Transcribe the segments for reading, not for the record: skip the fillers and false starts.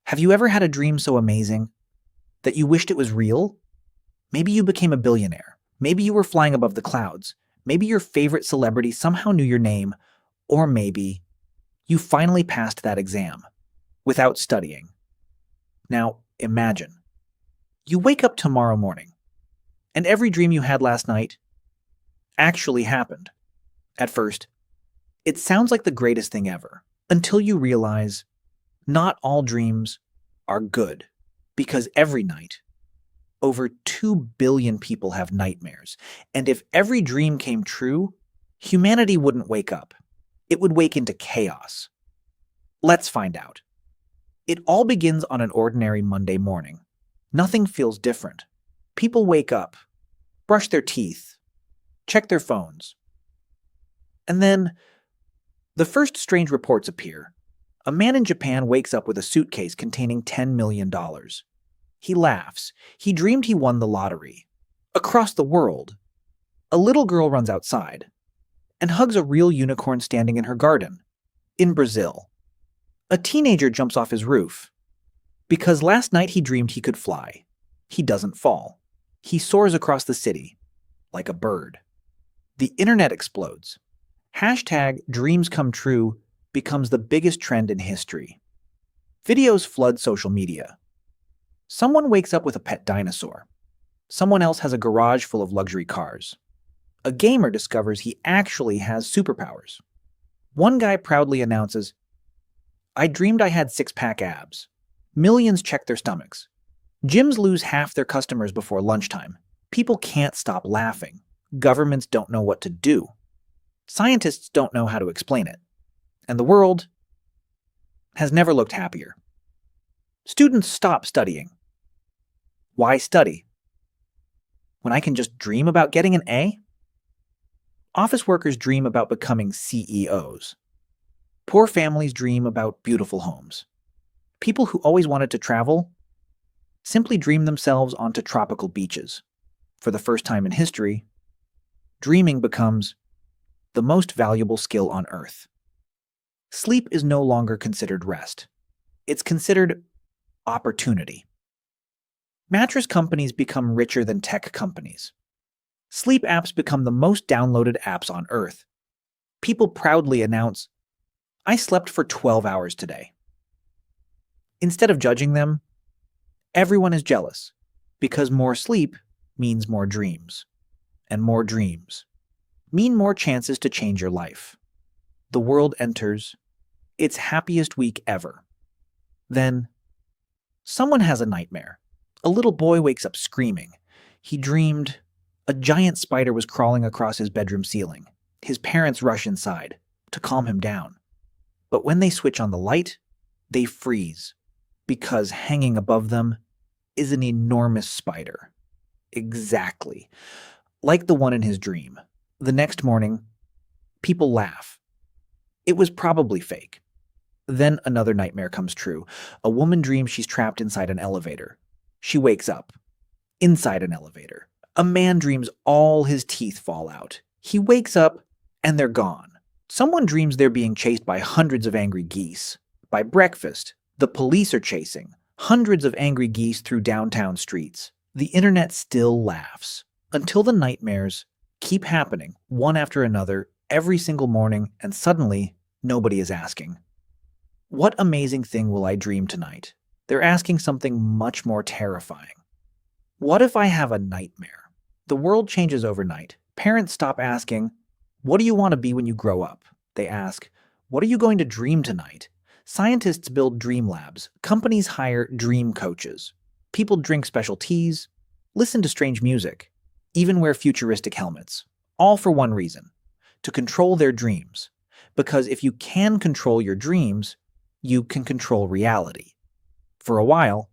Have you ever had a dream so amazing that you wished it was real? Maybe you became a billionaire. Maybe you were flying above the clouds. Maybe your favorite celebrity somehow knew your name. Or maybe you finally passed that exam without studying. Now, imagine. You wake up tomorrow morning, and every dream you had last night actually happened. At first, it sounds like the greatest thing ever, until you realize not all dreams are good, because every night, over 2 billion people have nightmares. And if every dream came true, humanity wouldn't wake up. It would wake into chaos. Let's find out. It all begins on an ordinary Monday morning. Nothing feels different. People wake up, brush their teeth, check their phones. And then, the first strange reports appear. A man in Japan wakes up with a suitcase containing $10 million. He laughs. He dreamed he won the lottery. Across the world, a little girl runs outside and hugs a real unicorn standing in her garden. In Brazil, a teenager jumps off his roof because last night he dreamed he could fly. He doesn't fall. He soars across the city like a bird. The internet explodes. Hashtag dreams come true becomes the biggest trend in history. Videos flood social media. Someone wakes up with a pet dinosaur. Someone else has a garage full of luxury cars. A gamer discovers he actually has superpowers. One guy proudly announces, "I dreamed I had six-pack abs." Millions check their stomachs. Gyms lose half their customers before lunchtime. People can't stop laughing. Governments don't know what to do. Scientists don't know how to explain it. And the world has never looked happier. Students stop studying. Why study when I can just dream about getting an A? Office workers dream about becoming CEOs. Poor families dream about beautiful homes. People who always wanted to travel simply dream themselves onto tropical beaches. For the first time in history, dreaming becomes the most valuable skill on Earth. Sleep is no longer considered rest. It's considered opportunity. Mattress companies become richer than tech companies. Sleep apps become the most downloaded apps on Earth. People proudly announce, "I slept for 12 hours today." Instead of judging them, everyone is jealous because more sleep means more dreams, and more dreams mean more chances to change your life. The world enters its happiest week ever. Then, someone has a nightmare. A little boy wakes up screaming. He dreamed a giant spider was crawling across his bedroom ceiling. His parents rush inside to calm him down. But when they switch on the light, they freeze because hanging above them is an enormous spider. Exactly like the one in his dream. The next morning, people laugh. It was probably fake. Then another nightmare comes true. A woman dreams she's trapped inside an elevator. She wakes up inside an elevator. A man dreams all his teeth fall out. He wakes up and they're gone. Someone dreams they're being chased by hundreds of angry geese. By breakfast, the police are chasing hundreds of angry geese through downtown streets. The internet still laughs until the nightmares keep happening one after another every single morning, and suddenly nobody is asking, "What amazing thing will I dream tonight?" They're asking something much more terrifying. What if I have a nightmare? The world changes overnight. Parents stop asking, "What do you want to be when you grow up?" They ask, "What are you going to dream tonight?" Scientists build dream labs. Companies hire dream coaches. People drink special teas, listen to strange music, even wear futuristic helmets. All for one reason: to control their dreams. Because if you can control your dreams, you can control reality. For a while,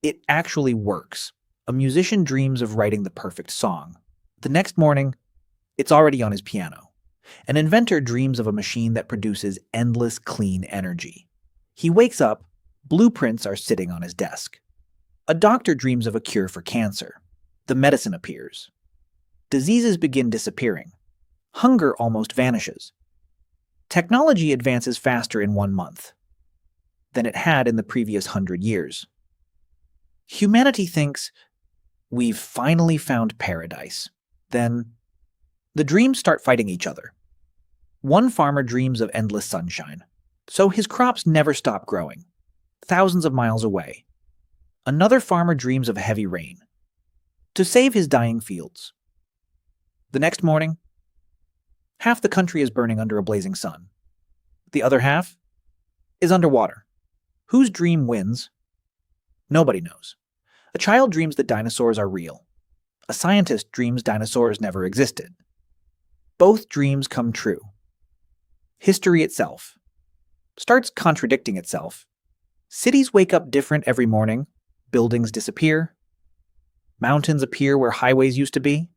it actually works. A musician dreams of writing the perfect song. The next morning, it's already on his piano. An inventor dreams of a machine that produces endless clean energy. He wakes up, blueprints are sitting on his desk. A doctor dreams of a cure for cancer. The medicine appears. Diseases begin disappearing. Hunger almost vanishes. Technology advances faster in 1 month. than it had in the previous 100 years. Humanity thinks we've finally found paradise. Then the dreams start fighting each other. One farmer dreams of endless sunshine, so his crops never stop growing, thousands of miles away. Another farmer dreams of heavy rain, to save his dying fields. The next morning, half the country is burning under a blazing sun. The other half is underwater. Whose dream wins? Nobody knows. A child dreams that dinosaurs are real. A scientist dreams dinosaurs never existed. Both dreams come true. History itself starts contradicting itself. Cities wake up different every morning. Buildings disappear. Mountains appear where highways used to be.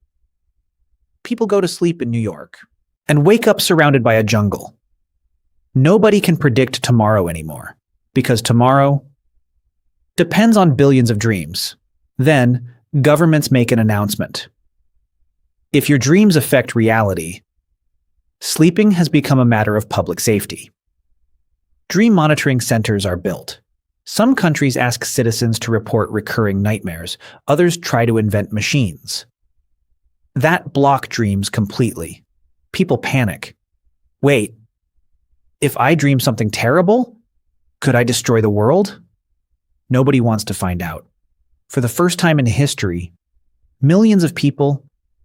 People go to sleep in New York and wake up surrounded by a jungle. Nobody can predict tomorrow anymore, because tomorrow depends on billions of dreams. Then, governments make an announcement. If your dreams affect reality, sleeping has become a matter of public safety. Dream monitoring centers are built. Some countries ask citizens to report recurring nightmares. Others try to invent machines that block dreams completely. People panic. Wait, if I dream something terrible, could I destroy the world? Nobody wants to find out. For the first time in history, millions of people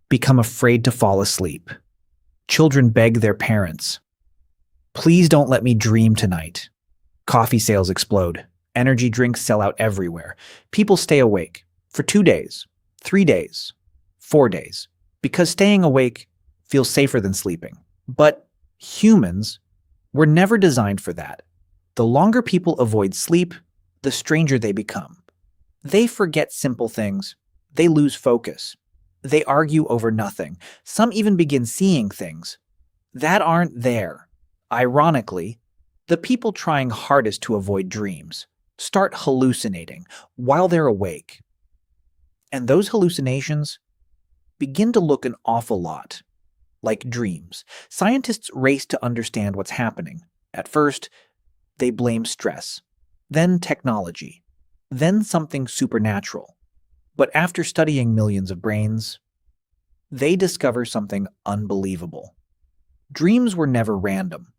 become afraid to fall asleep. Children beg their parents, "Please don't let me dream tonight." Coffee sales explode. Energy drinks sell out everywhere. People stay awake for 2 days, 3 days, 4 days, because staying awake feels safer than sleeping. But humans were never designed for that. The longer people avoid sleep, the stranger they become. They forget simple things. They lose focus. They argue over nothing. Some even begin seeing things that aren't there. Ironically, the people trying hardest to avoid dreams start hallucinating while they're awake. And those hallucinations begin to look an awful lot like dreams. Scientists race to understand what's happening. At first, they blame stress, then technology, then something supernatural. But after studying millions of brains, they discover something unbelievable. Dreams were never random.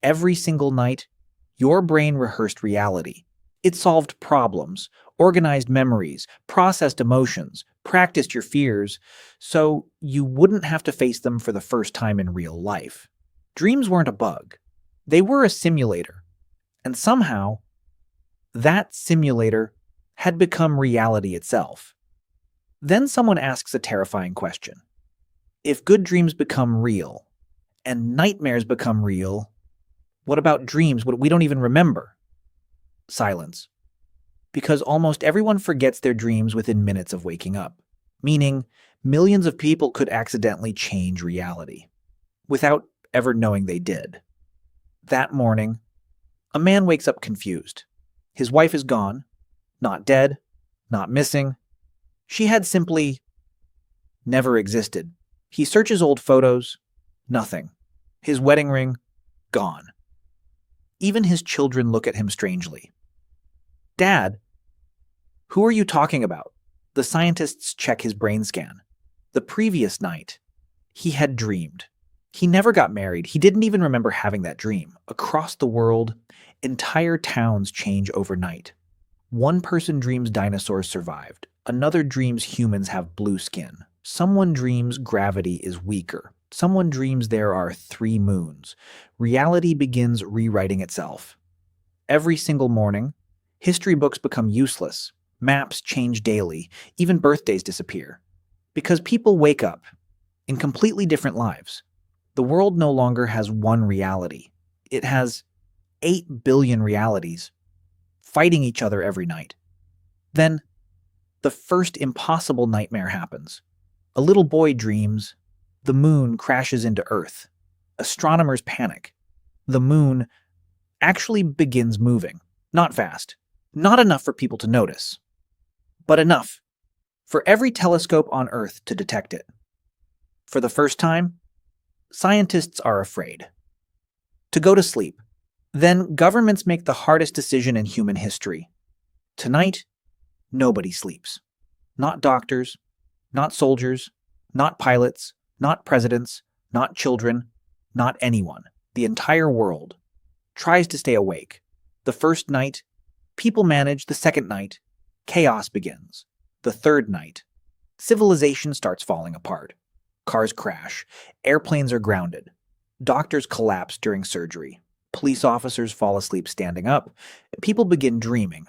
Every single night, your brain rehearsed reality. It solved problems, organized memories, processed emotions, practiced your fears, so you wouldn't have to face them for the first time in real life. Dreams weren't a bug. They were a simulator. And somehow, that simulator had become reality itself. Then someone asks a terrifying question. If good dreams become real, and nightmares become real, what about dreams we don't even remember? Silence. Because almost everyone forgets their dreams within minutes of waking up, meaning millions of people could accidentally change reality without ever knowing they did. That morning, a man wakes up confused. His wife is gone, not dead, not missing. She had simply never existed. He searches old photos, nothing. His wedding ring, gone. Even his children look at him strangely. "Dad, who are you talking about?" The scientists check his brain scan. The previous night, he had dreamed. He never got married. He didn't even remember having that dream. Across the world, entire towns change overnight. One person dreams dinosaurs survived. Another dreams humans have blue skin. Someone dreams gravity is weaker. Someone dreams there are 3 moons. Reality begins rewriting itself. Every single morning, history books become useless. Maps change daily. Even birthdays disappear. Because people wake up in completely different lives. The world no longer has one reality. It has 8 billion realities, fighting each other every night. Then, the first impossible nightmare happens. A little boy dreams the moon crashes into Earth. Astronomers panic. The moon actually begins moving. Not fast. Not enough for people to notice. But enough for every telescope on Earth to detect it. For the first time, scientists are afraid. To go to sleep, Then governments make the hardest decision in human history. Tonight, nobody sleeps. Not doctors, not soldiers, not pilots, not presidents, not children, not anyone. The entire world tries to stay awake. The first night, people manage. The second night, chaos begins. The third night, civilization starts falling apart. Cars crash. Airplanes are grounded. Doctors collapse during surgery. Police officers fall asleep standing up. People begin dreaming.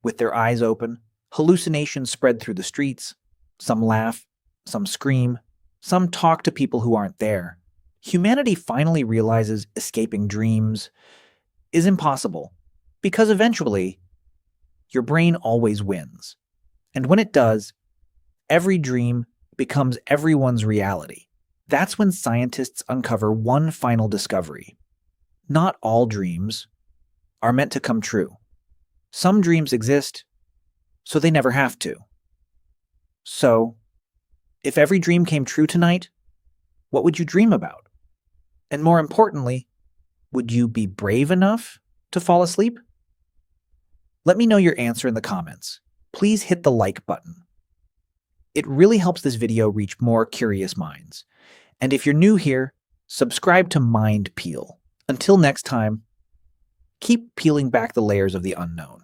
With their eyes open, hallucinations spread through the streets. Some laugh, some scream, some talk to people who aren't there. Humanity finally realizes escaping dreams is impossible, because eventually, your brain always wins. And when it does, every dream becomes everyone's reality. That's when scientists uncover one final discovery. Not all dreams are meant to come true. Some dreams exist, so they never have to. So, if every dream came true tonight, what would you dream about? And more importantly, would you be brave enough to fall asleep? Let me know your answer in the comments. Please hit the like button. It really helps this video reach more curious minds. And if you're new here, subscribe to MindPeel. Until next time, keep peeling back the layers of the unknown.